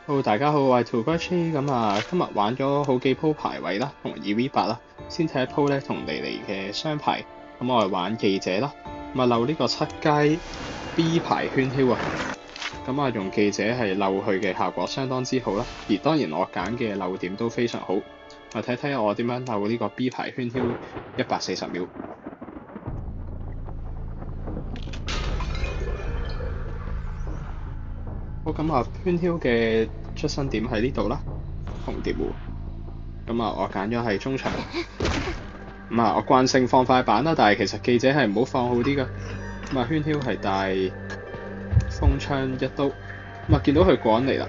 好，大家好，我係 ToGuchi 咁啊，今日玩咗好幾鋪排位啦，同 2v8啦，先睇一鋪咧同尼尼嘅雙排，咁我係玩記者啦，咁啊漏呢個7階 B 牌圈囂啊，咁啊用記者係漏佢嘅效果相當之好啦，而當然我揀嘅漏點都非常好，我睇睇我點樣漏呢個 B 牌圈囂140秒。好，咁啊，圈囂嘅出生點喺呢度啦，紅蝶湖。咁啊，我揀咗係中場。咁啊，我慣性放快板啦，但係其實記者係唔好放好啲㗎。咁啊，圈囂係帶風槍一刀。咁啊，見到佢過緊嚟啦。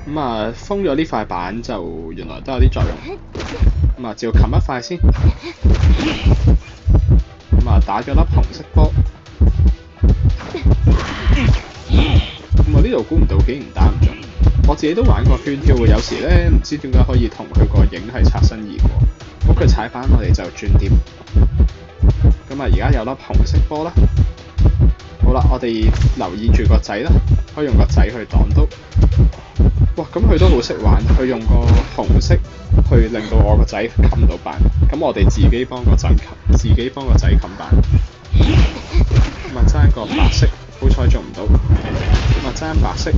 咁啊，封咗呢塊板就原來都有啲作用。咁啊，照冚一塊先。咁啊，打咗粒紅色波。我呢度估唔到竟然打唔中，我自己都玩過圈囂嘅，有時咧唔知點解可以同佢個影係擦身而過。咁佢踩板我哋就轉點。咁啊而家有粒紅色波啦。好啦，我哋留意住個仔啦，可以用個仔去擋刀。哇，咁佢都好識玩，佢用個紅色去令到我個仔冚到板。咁我哋自己幫個仔冚板。咁啊爭個白色，好彩中唔到。咁啊爭白色，咁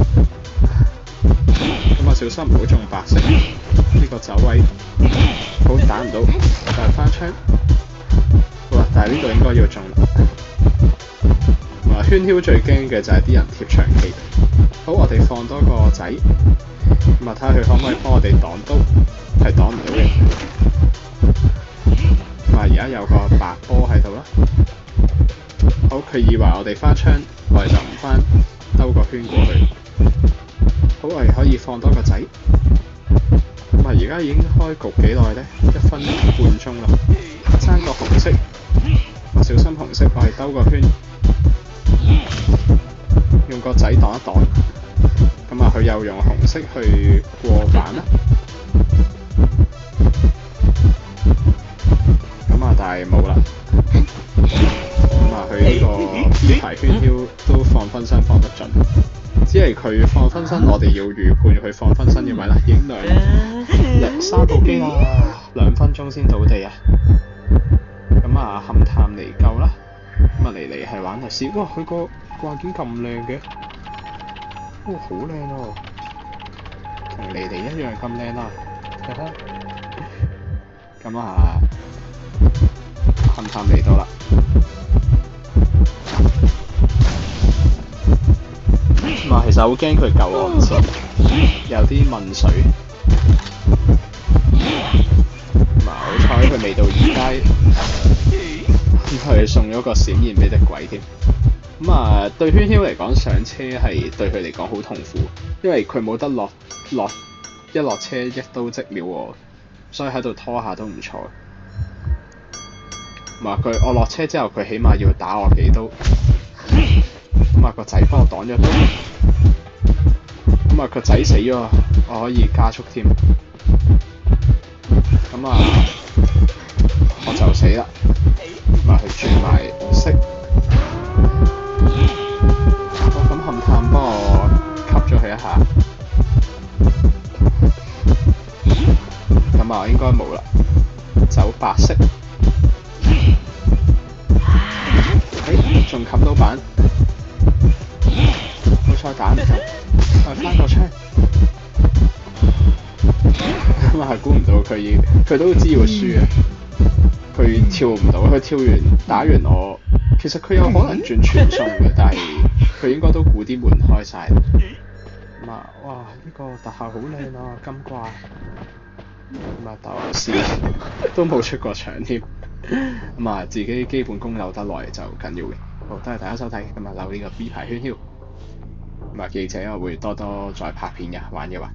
啊小心唔好中白色。呢個走位好打唔到，但係翻槍。好啦，但係呢度應該要中啦。圈囂最驚嘅就係啲人貼長期。好，我哋放多個仔，咁啊睇下佢可唔可以幫我哋擋刀，係擋唔到嘅。咁啊而家有個白波喺度啦。好，佢以為我哋翻槍，我哋就唔翻，兜個圈過去。好，我哋可以放多個仔。咁啊而家已經開局幾耐呢？1分半鐘啦。爭個紅色，我小心紅色，我係兜個圈。用個仔擋一擋，咁啊佢又用紅色去過板啦，咁啊但係冇啦，咁啊佢呢個 B 牌圈囂都放分身放得準，只係佢放分身，我哋要預判佢放分身嘅位啦，已經3部機啦，2分鐘先到地啊，咁啊勘探嚟夠啦，咁啊尼尼係玩律師，哇佢個掛件咁靚嘅，哇好靚喎，同尼尼一樣咁靚啦，睇下，咁啊勘探嚟到啦，咁啊其實好驚佢救我唔切，有啲問水，咁啊好彩佢未到2階，咁佢送咗個閃現俾隻鬼添。咁啊，對圈囂嚟講上車係對佢嚟講好痛苦，因為佢冇得落車一刀即秒我，所以喺度拖下都唔錯。我落車之後，佢起碼要打我幾刀。咁啊個仔幫我擋咗刀。咁啊個仔死咗，我可以加速添。咁啊我就死啦。咁啊佢轉埋色。勘探幫我吸咗佢一下，咁啊應該冇啦，走白色，仲冚到板，好彩打唔中，翻個槍，咁啊係估唔到佢都知要輸啊，佢跳唔到，佢跳完打完我，其實佢有可能轉傳送嘅，但係佢應該都估啲門開晒。咁啊，哇！呢個特效好靚啊，金掛。咁啊，鬥牛士都冇出過場添。咁啊，自己基本功留得耐就緊要嘅。好，多謝大家收睇。咁啊，留呢個 B 牌圈囂。咁啊，記者我會多多再拍片嘅，玩嘅話。